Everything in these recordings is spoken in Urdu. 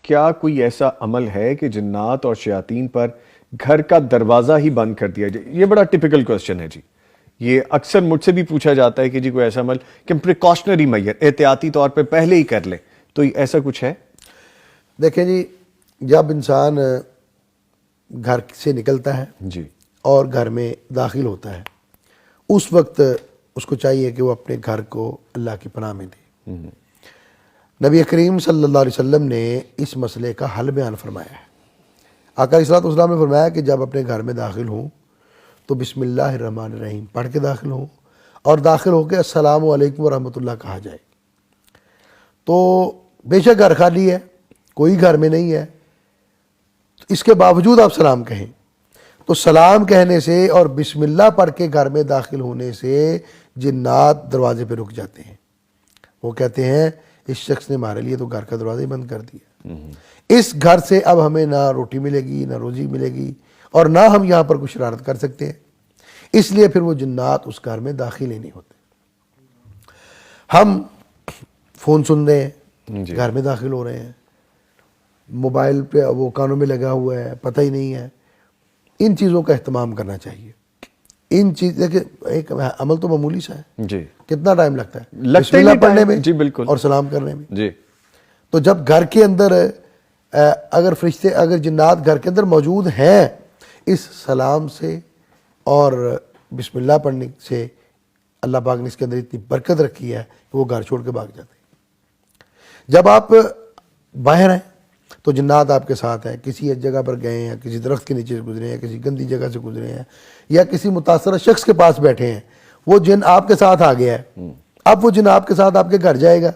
کیا کوئی ایسا عمل ہے کہ جنات اور شیاطین پر گھر کا دروازہ ہی بند کر دیا جائے؟ یہ بڑا ٹپیکل کوسچن ہے جی، یہ اکثر مجھ سے بھی پوچھا جاتا ہے کہ جی کوئی ایسا عمل کہ پریکاشنری میئر احتیاطی طور پہ پہلے ہی کر لے، تو ایسا کچھ ہے؟ دیکھیں جی، جب انسان گھر سے نکلتا ہے جی اور گھر میں داخل ہوتا ہے، اس وقت اس کو چاہیے کہ وہ اپنے گھر کو اللہ کی پناہ میں دے۔ نبی کریم صلی اللہ علیہ وسلم نے اس مسئلے کا حل بیان فرمایا ہے۔ آقا علیہ السلام نے فرمایا کہ جب اپنے گھر میں داخل ہوں تو بسم اللہ الرحمن الرحیم پڑھ کے داخل ہوں، اور داخل ہو کے السلام علیکم ورحمۃ اللہ کہا جائے۔ تو بے شک گھر خالی ہے، کوئی گھر میں نہیں ہے، اس کے باوجود آپ سلام کہیں تو سلام کہنے سے اور بسم اللہ پڑھ کے گھر میں داخل ہونے سے جنات دروازے پہ رک جاتے ہیں۔ وہ کہتے ہیں اس شخص نے ہمارے لیے تو گھر کا دروازہ ہی بند کر دیا، اس گھر سے اب ہمیں نہ روٹی ملے گی نہ روزی ملے گی، اور نہ ہم یہاں پر کچھ شرارت کر سکتے ہیں، اس لیے پھر وہ جنات اس گھر میں داخل ہی نہیں ہوتے۔ ہم فون سن رہے ہیں، گھر میں داخل ہو رہے ہیں، موبائل پہ وہ کانوں میں لگا ہوا ہے، پتہ ہی نہیں ہے۔ ان چیزوں کا اہتمام کرنا چاہیے۔ ان چیز دیکھیں، ایک عمل تو معمولی سا ہے، جی کتنا ٹائم لگتا ہے لگتا بسم اللہ ہی پڑھنے میں جی بالکل، اور سلام کرنے میں۔ جی تو جب گھر کے اندر اگر فرشتے، اگر جنات گھر کے اندر موجود ہیں، اس سلام سے اور بسم اللہ پڑھنے سے اللہ پاک نے اس کے اندر اتنی برکت رکھی ہے کہ وہ گھر چھوڑ کے بھاگ جاتے ہیں۔ جب آپ باہر ہیں تو جنات آپ کے ساتھ ہیں، کسی ایک جگہ پر گئے ہیں، کسی درخت کے نیچے سے گزرے ہیں، کسی گندی جگہ سے گزرے ہیں، یا کسی متاثرہ شخص کے پاس بیٹھے ہیں، وہ جن آپ کے ساتھ آ گیا ہے، اب وہ جن آپ کے ساتھ آپ کے گھر جائے گا،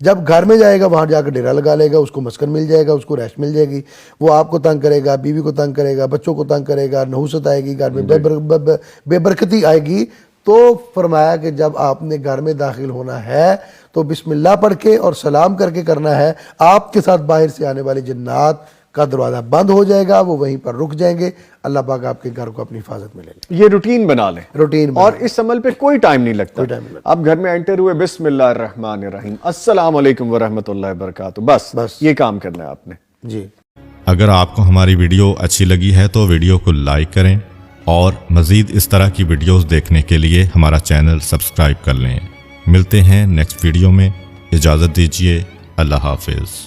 جب گھر میں جائے گا وہاں جا کے ڈیرا لگا لے گا، اس کو مسکن مل جائے گا، اس کو ریسٹ مل جائے گی، وہ آپ کو تنگ کرے گا، بیوی کو تنگ کرے گا، بچوں کو تنگ کرے گا، نحوست آئے گی گھر میں، بے برکتی آئے گی۔ تو فرمایا کہ جب آپ نے گھر میں داخل ہونا ہے تو بسم اللہ پڑھ کے اور سلام کر کے کرنا ہے، آپ کے ساتھ باہر سے آنے والے جنات کا دروازہ بند ہو جائے گا، وہ وہیں پر رک جائیں گے، اللہ پاک آپ کے گھر کو اپنی حفاظت میں لے لیں۔ یہ روٹین بنا لیں، روٹین اور اس عمل پہ کوئی ٹائم نہیں لگتا۔ آپ گھر میں انٹر ہوئے، بسم اللہ الرحمن الرحیم، السلام علیکم ورحمۃ اللہ وبرکاتہ، بس یہ کام کرنا ہے آپ نے۔ جی، اگر آپ کو ہماری ویڈیو اچھی لگی ہے تو ویڈیو کو لائک کریں، اور مزید اس طرح کی ویڈیوز دیکھنے کے لیے ہمارا چینل سبسکرائب کر لیں۔ ملتے ہیں نیکسٹ ویڈیو میں، اجازت دیجیے، اللہ حافظ۔